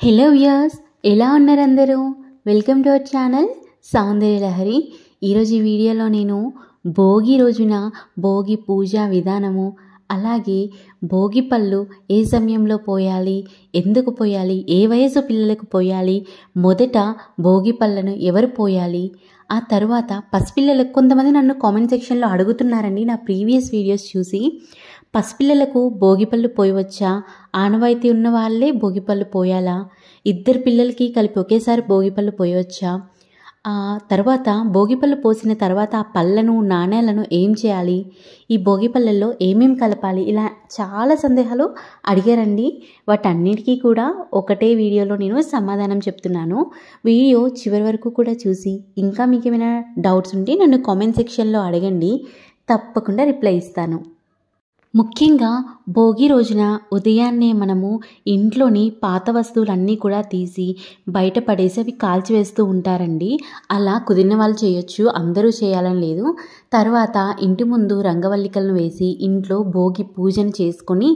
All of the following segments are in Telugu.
హలో వ్యూయర్స్, ఎలా ఉన్నారు అందరూ? వెల్కమ్ టు అవర్ ఛానల్ సౌందర్య లహరి. ఈరోజు ఈ వీడియోలో నేను భోగి రోజున భోగి పూజ విధానము, అలాగే భోగి పళ్ళు ఏ సమయంలో పోయాలి, ఎందుకు పోయాలి, ఏ వయసు పిల్లలకు పోయాలి, మొదట భోగి పళ్ళను ఎవరు పోయాలి, ఆ తర్వాత పసిపిల్లలకు కొంతమంది నన్ను కామెంట్ సెక్షన్లో అడుగుతున్నారండి నా ప్రీవియస్ వీడియోస్ చూసి. పసిపిల్లలకు భోగిపళ్ళు పోయవచ్చా, ఆనవాయితీ ఉన్న వాళ్ళే భోగిపళ్ళు పోయాలా, ఇద్దరు పిల్లలకి కలిపి ఒకేసారి భోగిపళ్ళు పోయవచ్చా, ఆ తర్వాత భోగిపళ్ళు పోసిన తర్వాత ఆ పళ్ళను నాణేలను ఏం చేయాలి, ఈ భోగిపళ్ళల్లో ఏమేమి కలపాలి, ఇలా చాలా సందేహాలు అడిగారండి. వాటన్నిటికీ కూడా ఒకటే వీడియోలో నేను సమాధానం చెప్తున్నాను. వీడియో చివరి వరకు కూడా చూసి ఇంకా మీకు ఏమైనా డౌట్స్ ఉంటే నన్ను కామెంట్ సెక్షన్లో అడగండి, తప్పకుండా రిప్లై ఇస్తాను. ముఖ్యంగా భోగి రోజున ఉదయాన్నే మనము ఇంట్లోని పాత వస్తువులన్నీ కూడా తీసి బయట పడేసి అవి కాల్చివేస్తూ ఉంటారండి. అలా కుదిరిన వాళ్ళు చేయొచ్చు, అందరూ చేయాలని లేదు. తర్వాత ఇంటి ముందు రంగవల్లికలను వేసి ఇంట్లో భోగి పూజను చేసుకొని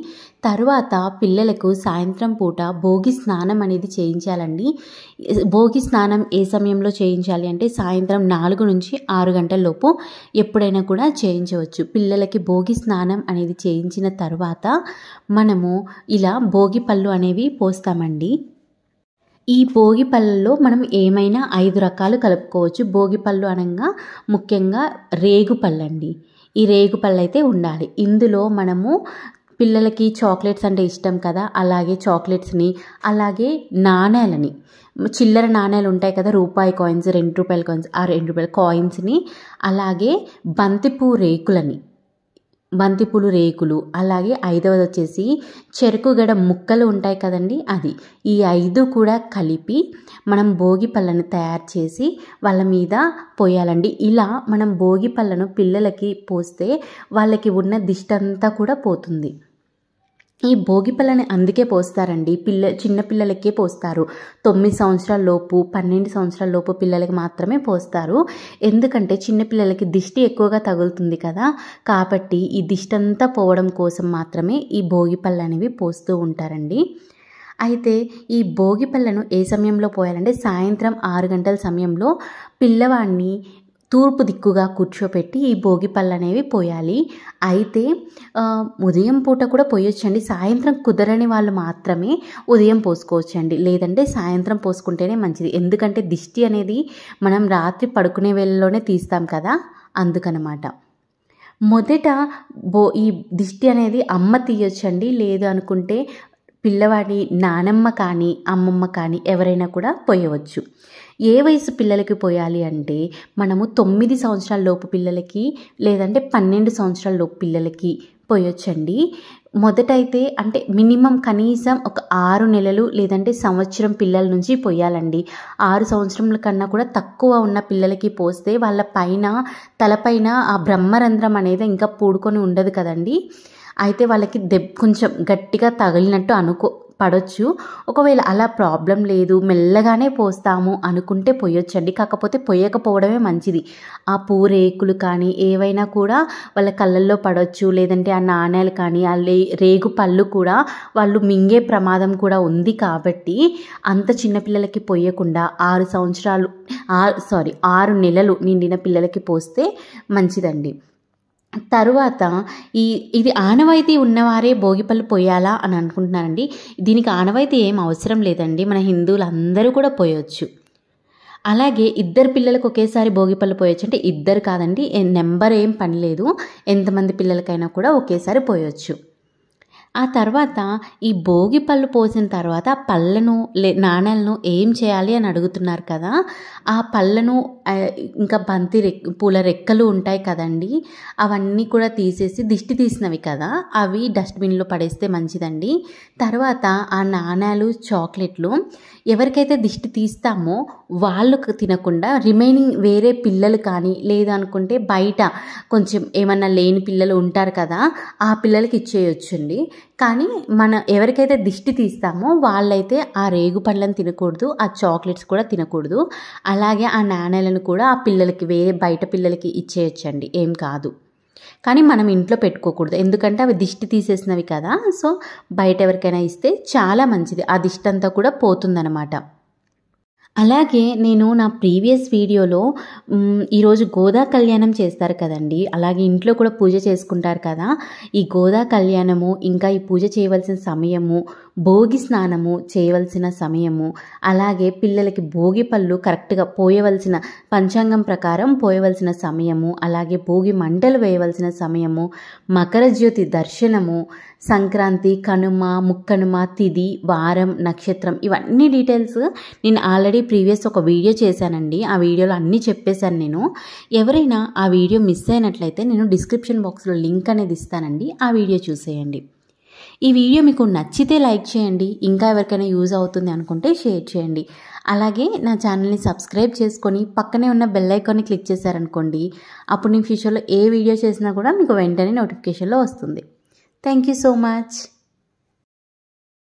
తర్వాత పిల్లలకు సాయంత్రం పూట భోగి స్నానం అనేది చేయించాలండి. భోగి స్నానం ఏ సమయంలో చేయించాలి అంటే సాయంత్రం 4 నుంచి 6 గంటల లోపు ఎప్పుడైనా కూడా చేయించవచ్చు. పిల్లలకి భోగి స్నానం అనేది చేయించిన తర్వాత మనము ఇలా భోగి పళ్ళు అనేవి పోస్తామండి. ఈ భోగి పళ్ళల్లో మనం ఏమైనా 5 రకాలు కలుపుకోవచ్చు. భోగి పళ్ళు అనగా ముఖ్యంగా రేగు పళ్ళండి. ఈ రేగు పళ్ళు అయితే ఉండాలి. ఇందులో మనము పిల్లలకి చాక్లెట్స్ అంటే ఇష్టం కదా, అలాగే చాక్లెట్స్ని, అలాగే నాణేలని, చిల్లర నాణేలు ఉంటాయి కదా, రూపాయి కాయిన్స్, 2 రూపాయల కాయిన్స్, ఆ 2 రూపాయల కాయిన్స్ని, అలాగే బంతిపూలు రేకులు, అలాగే 5వది వచ్చేసి చెరుకుగడ ముక్కలు ఉంటాయి కదండి, అది. ఈ 5 కూడా కలిపి మనం భోగి పళ్ళను తయారు చేసి వాళ్ళ మీద పోయాలండి. ఇలా మనం భోగి పళ్ళను పిల్లలకి పోస్తే వాళ్ళకి ఉన్న దిష్టంతా కూడా పోతుంది. ఈ భోగి పళ్ళని అందుకే పోస్తారండి, చిన్న పిల్లలకే పోస్తారు. 9 సంవత్సరాల లోపు 12 సంవత్సరాల లోపు పిల్లలకి మాత్రమే పోస్తారు. ఎందుకంటే చిన్నపిల్లలకి దిష్టి ఎక్కువగా తగులుతుంది కదా, కాబట్టి ఈ దిష్టి అంతా పోవడం కోసం మాత్రమే ఈ భోగి పళ్ళు అనేవి పోస్తూ ఉంటారండి. అయితే ఈ భోగి పళ్ళను ఏ సమయంలో పోయాలంటే సాయంత్రం 6 గంటల సమయంలో పిల్లవాడిని తూర్పు దిక్కుగా కూర్చోపెట్టి ఈ భోగి పళ్ళు అనేవి పోయాలి. అయితే ఉదయం పూట కూడా పోయొచ్చండి. సాయంత్రం కుదరని వాళ్ళు మాత్రమే ఉదయం పోసుకోవచ్చండి, లేదంటే సాయంత్రం పోసుకుంటేనే మంచిది. ఎందుకంటే దిష్టి అనేది మనం రాత్రి పడుకునే వేళలోనే తీస్తాం కదా, అందుకనమాట. మొదట ఈ దిష్టి అనేది అమ్మ తీయొచ్చండి, లేదు అనుకుంటే పిల్లవాడి నానమ్మ కానీ అమ్మమ్మ కానీ ఎవరైనా కూడా పోయవచ్చు. ఏ వయసు పిల్లలకి పోయాలి అంటే మనము 9 సంవత్సరాల లోపు పిల్లలకి, లేదంటే 12 సంవత్సరాల లోపు పిల్లలకి పోయొచ్చండి. మొదటైతే అంటే మినిమం కనీసం ఒక 6 నెలలు లేదంటే సంవత్సరం పిల్లల నుంచి పోయాలండి. 6 సంవత్సరముల కన్నా కూడా తక్కువ ఉన్న పిల్లలకి పోస్తే వాళ్ళ తలపైన ఆ బ్రహ్మరంధ్రం అనేది ఇంకా పూడుకొని ఉండదు కదండి. అయితే వాళ్ళకి కొంచెం గట్టిగా తగిలినట్టు పడవచ్చు. ఒకవేళ అలా ప్రాబ్లం లేదు, మెల్లగానే పోస్తాము అనుకుంటే పోయొచ్చండి. కాకపోతే పోయకపోవడమే మంచిది. ఆ పూరేకులు కానీ ఏవైనా కూడా వాళ్ళ కళ్ళల్లో పడవచ్చు, లేదంటే ఆ నాణేలు కానీ ఆ రేగు పళ్ళు కూడా వాళ్ళు మింగే ప్రమాదం కూడా ఉంది. కాబట్టి అంత చిన్నపిల్లలకి పోయకుండా 6 నెలలు నిండిన పిల్లలకి పోస్తే మంచిదండి. తరువాత ఇది ఆనవాయితీ ఉన్నవారే భోగిపళ్ళు పోయాలా అని అనుకుంటున్నారండి. దీనికి ఆనవాయితీ ఏం అవసరం లేదండి, మన హిందువులు అందరూ కూడా పోయొచ్చు. అలాగే 2 పిల్లలకు ఒకేసారి భోగిపళ్ళు పోయొచ్చు అంటే 2 కాదండి, నెంబర్ ఏం పని లేదు, ఎంతమంది పిల్లలకైనా కూడా ఒకేసారి పోయొచ్చు. ఆ తర్వాత ఈ భోగి పళ్ళు పోసిన తర్వాత పళ్ళను నాణేలను ఏం చేయాలి అని అడుగుతున్నారు కదా. ఆ పళ్ళను ఇంకా పూల రెక్కలు ఉంటాయి కదండి, అవన్నీ కూడా తీసేసి దిష్టి తీసినవి కదా, అవి డస్ట్బిన్లో పడేస్తే మంచిదండి. తర్వాత ఆ నాణేలు, చాక్లెట్లు ఎవరికైతే దిష్టి తీస్తామో వాళ్ళు తినకుండా రిమైనింగ్ వేరే పిల్లలు కానీ, లేదనుకుంటే బయట కొంచెం ఏమన్నా లేని పిల్లలు ఉంటారు కదా, ఆ పిల్లలకి ఇచ్చేయొచ్చండి. కానీ ఎవరికైతే దిష్టి తీస్తామో వాళ్ళైతే ఆ రేగు పళ్ళను తినకూడదు, ఆ చాక్లెట్స్ కూడా తినకూడదు. అలాగే ఆ నాణేలను కూడా ఆ పిల్లలకి, వేరే బయట పిల్లలకి ఇచ్చేయచ్చండి, ఏం కాదు. కానీ మనం ఇంట్లో పెట్టుకోకూడదు, ఎందుకంటే అవి దిష్టి తీసేసినవి కదా. సో బయట ఎవరికైనా ఇస్తే చాలా మంచిది, ఆ దిష్టి అంతా కూడా పోతుందన్నమాట. అలాగే నేను నా ప్రీవియస్ వీడియోలో ఈరోజు గోదా కళ్యాణం చేస్తారు కదండి, అలాగే ఇంట్లో కూడా పూజ చేసుకుంటారు కదా. ఈ గోదా కళ్యాణము, ఇంకా ఈ పూజ చేయవలసిన సమయము, భోగి స్నానము చేయవలసిన సమయము, అలాగే పిల్లలకి భోగి పళ్ళు కరెక్ట్గా పోయవలసిన పంచాంగం ప్రకారం పోయవలసిన సమయము, అలాగే భోగి మంటలు వేయవలసిన సమయము, మకర జ్యోతి దర్శనము, సంక్రాంతి, కనుమ, ముక్కనుమ, తిథి, వారం, నక్షత్రం, ఇవన్నీ డీటెయిల్స్ నేను ఆల్రెడీ ప్రీవియస్ ఒక వీడియో చేశానండి. ఆ వీడియోలో అన్నీ చెప్పేశాను నేను. ఎవరైనా ఆ వీడియో మిస్ అయినట్లయితే నేను డిస్క్రిప్షన్ బాక్స్లో లింక్ అనేది ఇస్తానండి, ఆ వీడియో చూసేయండి. ఈ వీడియో మీకు నచ్చితే లైక్ చేయండి, ఇంకా ఎవరికైనా యూజ్ అవుతుంది అనుకుంటే షేర్ చేయండి. అలాగే నా ఛానల్ని సబ్స్క్రైబ్ చేసుకొని పక్కనే ఉన్న బెల్ ఐకాన్ని క్లిక్ చేశారనుకోండి, అప్పుడు నేను ఫ్యూచర్లో ఏ వీడియో చేసినా కూడా మీకు వెంటనే నోటిఫికేషన్లో వస్తుంది. Thank you so much.